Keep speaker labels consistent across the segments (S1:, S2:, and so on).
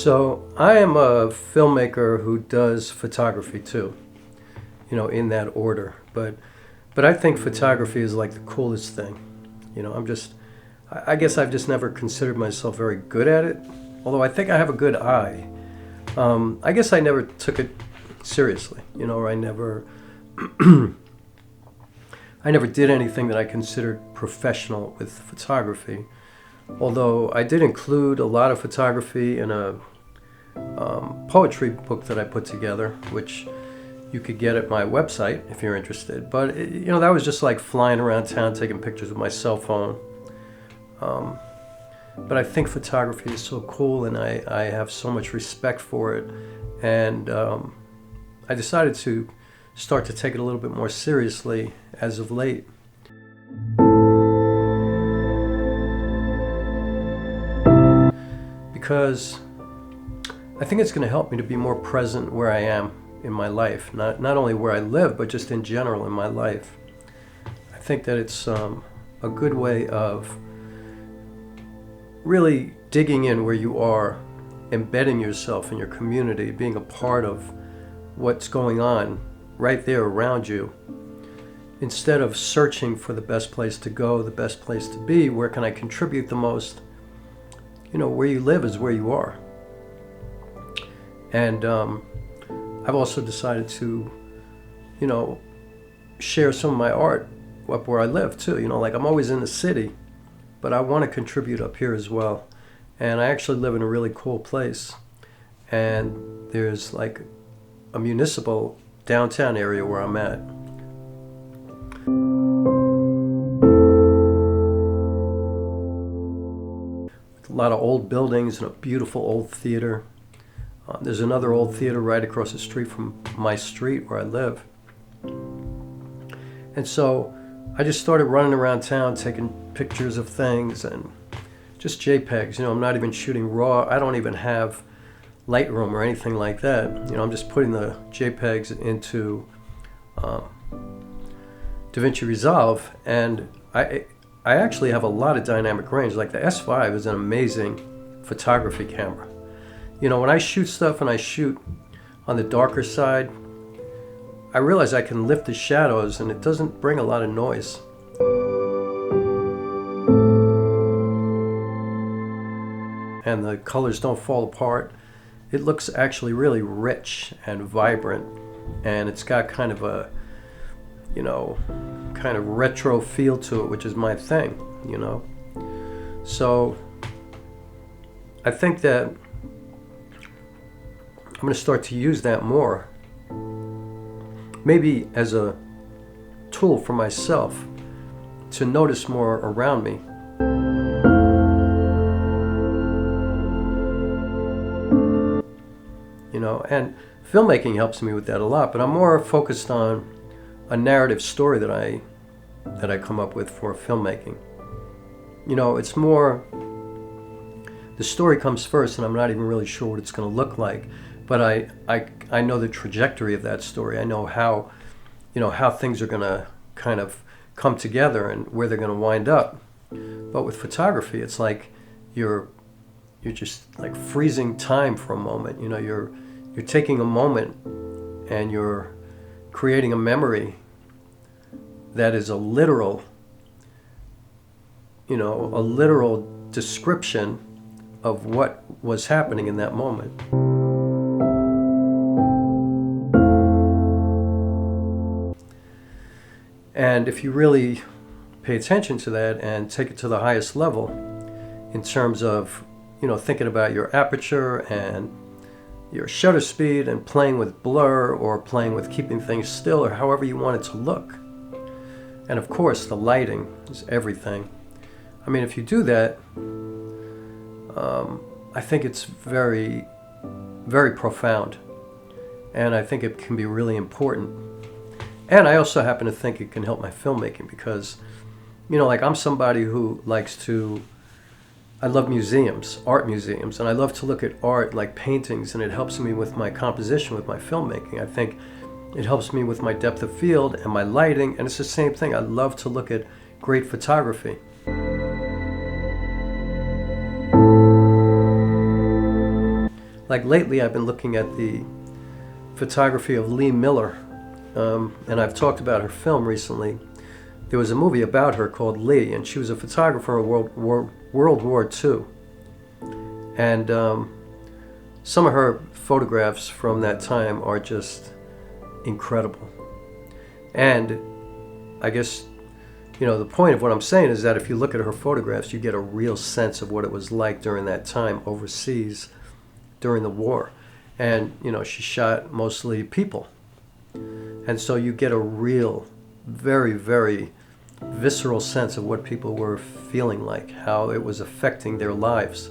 S1: So I am a filmmaker who does photography too, in that order. But I think photography is like the coolest thing. I guess I've just never considered myself very good at it, although I think I have a good eye. I guess I never took it seriously, or I never did anything that I considered professional with photography. Although I did include a lot of photography in a poetry book that I put together, which you could get at my website if you're interested. But that was just like flying around town taking pictures with my cell phone. But I think photography is so cool, and I have so much respect for it. And I decided to start to take it a little bit more seriously as of late. Because I think it's going to help me to be more present where I am in my life. Not only where I live, but just in general in my life. I think that it's a good way of really digging in where you are, embedding yourself in your community, being a part of what's going on right there around you, instead of searching for the best place to go, the best place to be, where can I contribute the most. Where you live is where you are. And I've also decided to, share some of my art up where I live too. Like I'm always in the city, but I want to contribute up here as well. And I actually live in a really cool place. And there's like a municipal downtown area where I'm at. A lot of old buildings and a beautiful old theater. There's another old theater right across the street from my street where I live. And so I just started running around town taking pictures of things and just JPEGs. I'm not even shooting RAW. I don't even have Lightroom or anything like that. I'm just putting the JPEGs into DaVinci Resolve, and I actually have a lot of dynamic range. Like the S5 is an amazing photography camera. When I shoot stuff and I shoot on the darker side, I realize I can lift the shadows and it doesn't bring a lot of noise. And the colors don't fall apart. It looks actually really rich and vibrant, and it's got kind of a, kind of retro feel to it, which is my thing, So I think that I'm going to start to use that more, maybe as a tool for myself to notice more around me. And filmmaking helps me with that a lot, but I'm more focused on a narrative story that I come up with for filmmaking. It's more, the story comes first, and I'm not even really sure what it's going to look like, but I know the trajectory of that story. I know how things are going to kind of come together and where they're going to wind up. But with photography, it's like you're just like freezing time for a moment. You're taking a moment and you're creating a memory that is a literal description of what was happening in that moment. And if you really pay attention to that and take it to the highest level in terms of, thinking about your aperture and your shutter speed and playing with blur or playing with keeping things still or however you want it to look. And of course, the lighting is everything. I mean, if you do that, I think it's very, very profound. And I think it can be really important. And I also happen to think it can help my filmmaking because, like I'm somebody who likes to, I love museums, art museums, and I love to look at art like paintings, and it helps me with my composition, with my filmmaking. I think it helps me with my depth of field and my lighting, and it's the same thing. I love to look at great photography. Like lately I've been looking at the photography of Lee Miller, and I've talked about her film recently. There was a movie about her called Lee, and she was a photographer in World War II. And some of her photographs from that time are just incredible. And I guess, the point of what I'm saying is that if you look at her photographs, you get a real sense of what it was like during that time overseas during the war. And, she shot mostly people. And so you get a real, very, very visceral sense of what people were feeling like, how it was affecting their lives.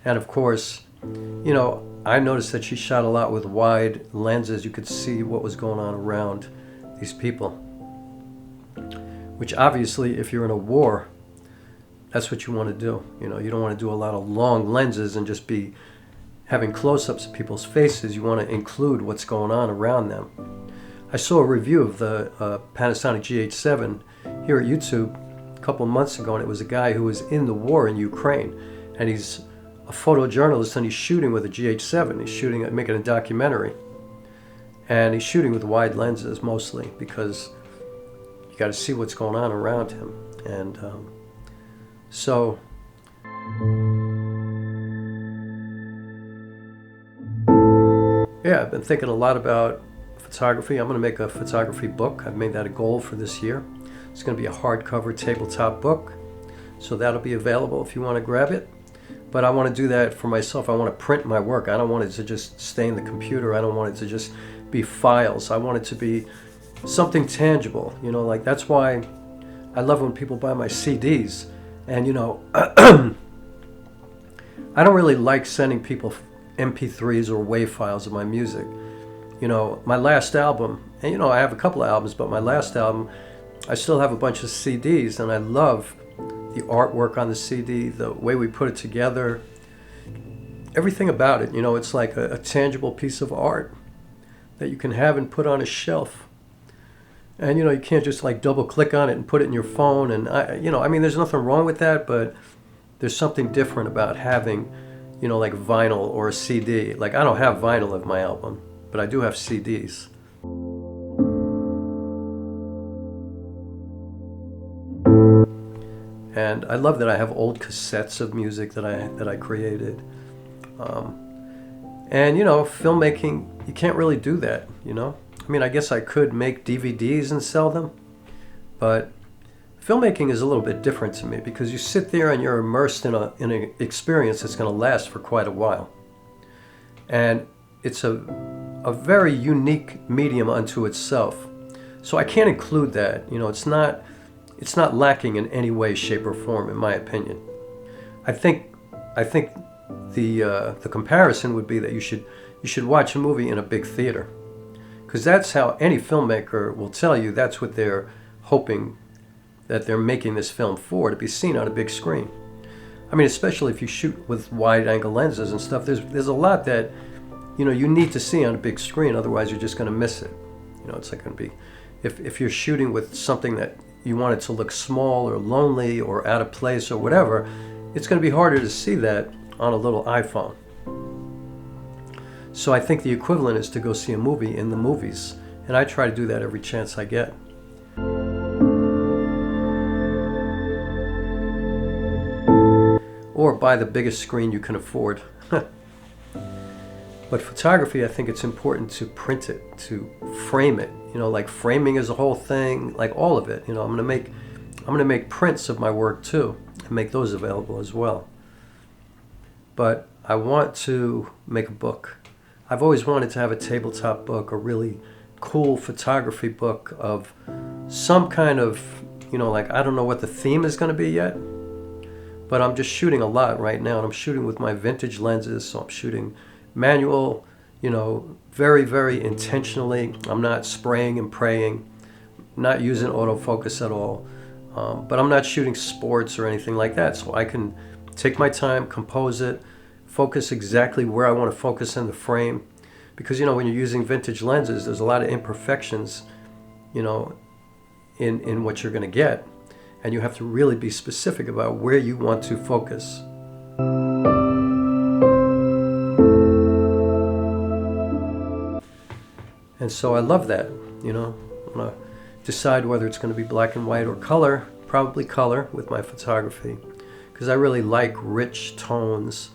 S1: And of course, I noticed that she shot a lot with wide lenses. You could see what was going on around these people. Which obviously, if you're in a war, that's what you want to do. You don't want to do a lot of long lenses and just be having close-ups of people's faces. You want to include what's going on around them. I saw a review of the Panasonic GH7 here at YouTube a couple months ago, and it was a guy who was in the war in Ukraine, and he's a photojournalist, and he's shooting with a GH7. He's making a documentary, and he's shooting with wide lenses mostly because you got to see what's going on around him. And so yeah, I've been thinking a lot about photography. I'm going to make a photography book. I've made that a goal for this year. It's going to be a hardcover tabletop book, so that'll be available if you want to grab it. But I want to do that for myself. I want to print my work. I don't want it to just stay in the computer. I don't want it to just be files. I want it to be something tangible. Like that's why I love when people buy my CDs. And I don't really like sending people MP3s or WAV files of my music. My last album, and I have a couple of albums, but my last album, I still have a bunch of CDs, and I love the artwork on the CD, the way we put it together, everything about it. It's like a tangible piece of art that you can have and put on a shelf. And you can't just like double click on it and put it in your phone. And there's nothing wrong with that, but there's something different about having, like vinyl or a CD. Like I don't have vinyl of my album, but I do have CDs. And I love that I have old cassettes of music that I created. And filmmaking, you can't really do that, I guess I could make DVDs and sell them, but filmmaking is a little bit different to me because you sit there and you're immersed in an experience that's going to last for quite a while. And it's a very unique medium unto itself. So I can't include that. It's not lacking in any way, shape, or form, in my opinion. I think the comparison would be that you should watch a movie in a big theater, because that's how any filmmaker will tell you. That's what they're hoping that they're making this film for, to be seen on a big screen. Especially if you shoot with wide-angle lenses and stuff. There's a lot that you need to see on a big screen. Otherwise, you're just going to miss it. It's like going to be if you're shooting with something that you want it to look small or lonely or out of place or whatever, it's going to be harder to see that on a little iPhone. So I think the equivalent is to go see a movie in the movies, and I try to do that every chance I get. Or buy the biggest screen you can afford. But photography, I think it's important to print it, to frame it. Like framing is a whole thing, like all of it. I'm gonna make prints of my work too, and make those available as well. But I want to make a book. I've always wanted to have a tabletop book, a really cool photography book of some kind of, like I don't know what the theme is going to be yet, but I'm just shooting a lot right now, and I'm shooting with my vintage lenses, so I'm shooting manual, very, very intentionally. I'm not spraying and praying, not using autofocus at all, but I'm not shooting sports or anything like that, so I can take my time, compose it, focus exactly where I want to focus in the frame, because when you're using vintage lenses, there's a lot of imperfections in what you're going to get, and you have to really be specific about where you want to focus. And so I love that, you know. I want to decide whether it's going to be black and white or color, probably color with my photography, because I really like rich tones,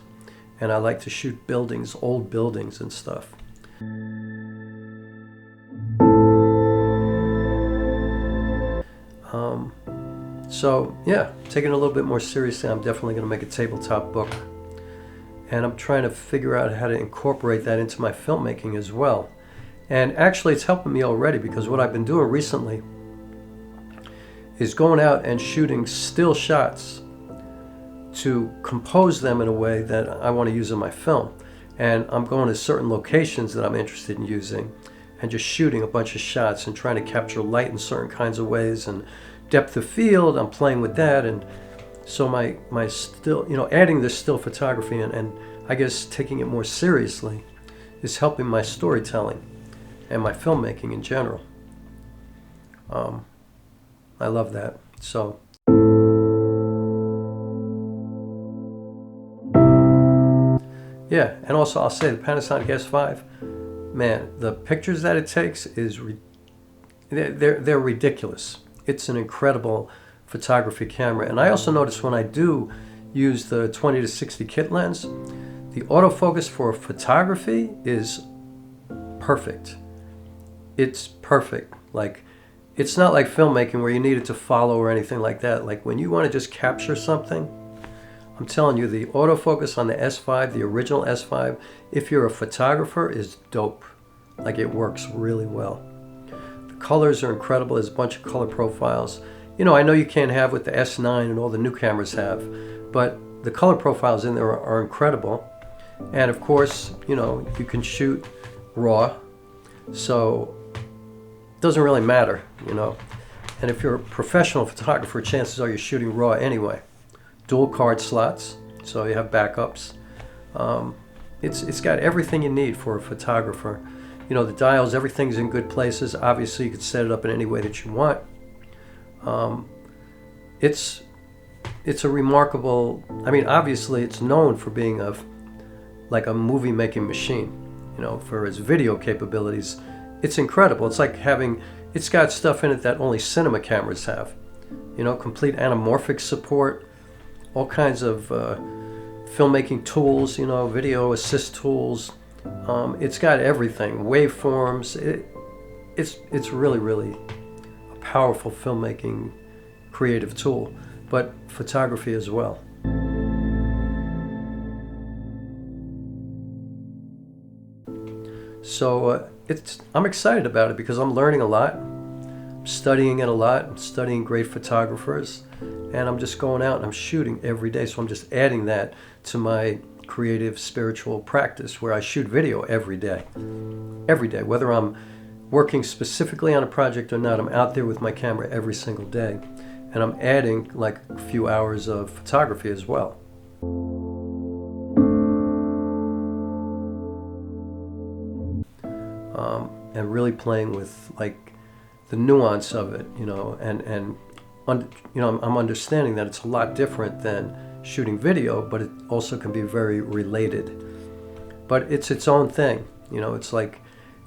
S1: and I like to shoot buildings, old buildings and stuff. So yeah, taking it a little bit more seriously, I'm definitely going to make a tabletop book. And I'm trying to figure out how to incorporate that into my filmmaking as well. And actually it's helping me already, because what I've been doing recently is going out and shooting still shots to compose them in a way that I want to use in my film. And I'm going to certain locations that I'm interested in using and just shooting a bunch of shots and trying to capture light in certain kinds of ways, and depth of field, I'm playing with that. And so my still, you know, adding this still photography and I guess taking it more seriously is helping my storytelling and my filmmaking in general. I love that. So yeah, and also I'll say the Panasonic S5, man, the pictures that it takes is they're ridiculous. It's an incredible photography camera. And I also notice when I do use the 20 to 60 kit lens, the autofocus for photography is perfect. It's perfect. Like, it's not like filmmaking where you need it to follow or anything like that. Like when you want to just capture something, I'm telling you, the autofocus on the S5, the original S5, if you're a photographer, is dope. Like, it works really well. The colors are incredible. There's a bunch of color profiles. You know, I know you can't have what the S9 and all the new cameras have, but the color profiles in there are incredible. And of course, you know, you can shoot RAW, so it doesn't really matter, you know. And if you're a professional photographer, chances are you're shooting RAW anyway. Dual card slots, so you have backups. It's got everything you need for a photographer. You know, the dials, everything's in good places. Obviously, you can set it up in any way that you want. It's a remarkable, I mean, obviously it's known for being like a movie making machine, you know, for its video capabilities. It's incredible. It's like it's got stuff in it that only cinema cameras have. You know, complete anamorphic support, all kinds of filmmaking tools, you know, video assist tools. It's got everything, waveforms. It's really, really a powerful filmmaking creative tool, but photography as well. So I'm excited about it because I'm learning a lot, I'm studying it a lot, I'm studying great photographers, and I'm just going out and I'm shooting every day. So I'm just adding that to my creative spiritual practice where I shoot video every day, whether I'm working specifically on a project or not. I'm out there with my camera every single day, and I'm adding like a few hours of photography as well. And really playing with like the nuance of it, you know, and you know, I'm understanding that it's a lot different than shooting video, but it also can be very related. But it's its own thing, you know. It's like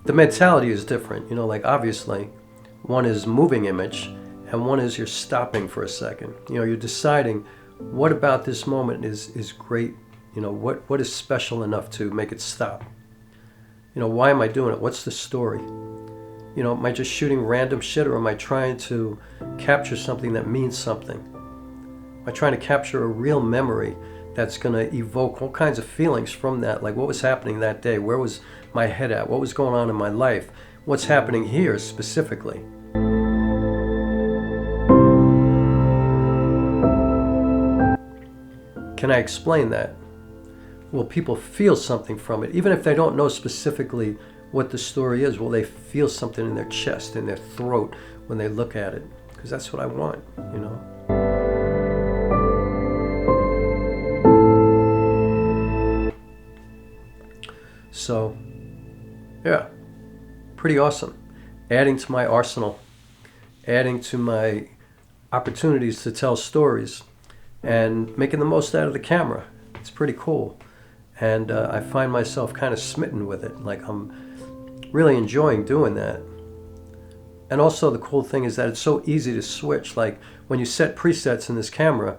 S1: the mentality is different, you know. Like obviously, one is moving image, and one is you're stopping for a second. You know, you're deciding what about this moment is great. You know, what is special enough to make it stop. You know, why am I doing it? What's the story? You know, am I just shooting random shit, or am I trying to capture something that means something? Am I trying to capture a real memory that's going to evoke all kinds of feelings from that? Like, what was happening that day? Where was my head at? What was going on in my life? What's happening here specifically? Can I explain that? Will people feel something from it? Even if they don't know specifically what the story is, will they feel something in their chest, in their throat when they look at it? Because that's what I want, you know? So, yeah, pretty awesome. Adding to my arsenal, adding to my opportunities to tell stories and making the most out of the camera. It's pretty cool. And I find myself kind of smitten with it. Like, I'm really enjoying doing that. And also the cool thing is that it's so easy to switch. Like, when you set presets in this camera,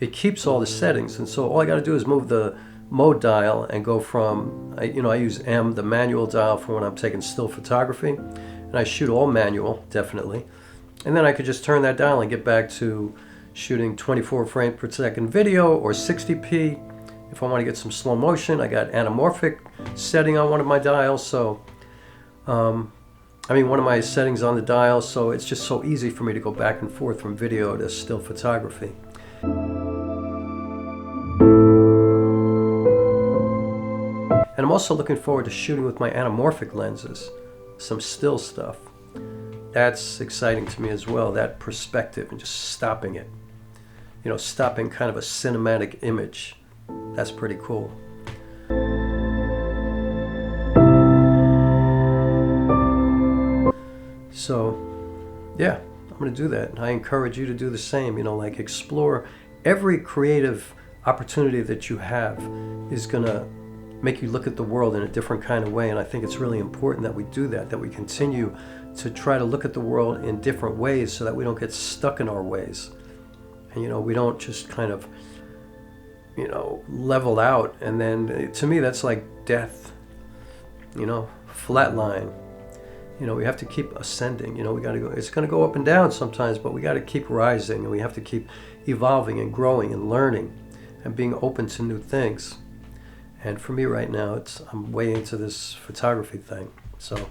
S1: it keeps all the settings. And so all I got to do is move the mode dial and go from, I use M, the manual dial, for when I'm taking still photography. And I shoot all manual, definitely. And then I could just turn that dial and get back to shooting 24 frames per second video or 60p. If I want to get some slow motion, I got anamorphic setting on one of my dials. So, one of my settings on the dial. So it's just so easy for me to go back and forth from video to still photography. And I'm also looking forward to shooting with my anamorphic lenses, some still stuff. That's exciting to me as well, that perspective and just stopping it. Stopping kind of a cinematic image. That's pretty cool. So, yeah, I'm going to do that. And I encourage you to do the same. Like, explore every creative opportunity that you have is going to make you look at the world in a different kind of way. And I think it's really important that we do that we continue to try to look at the world in different ways so that we don't get stuck in our ways. And, we don't just kind of, level out. And then, to me, that's like death, flatline. We have to keep ascending. We got to go. It's going to go up and down sometimes, but we got to keep rising, and we have to keep evolving and growing and learning and being open to new things. And for me right now, I'm way into this photography thing. So,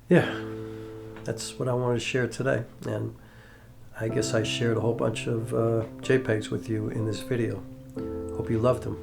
S1: yeah, that's what I wanted to share today. And I guess I shared a whole bunch of JPEGs with you in this video. Hope you loved them.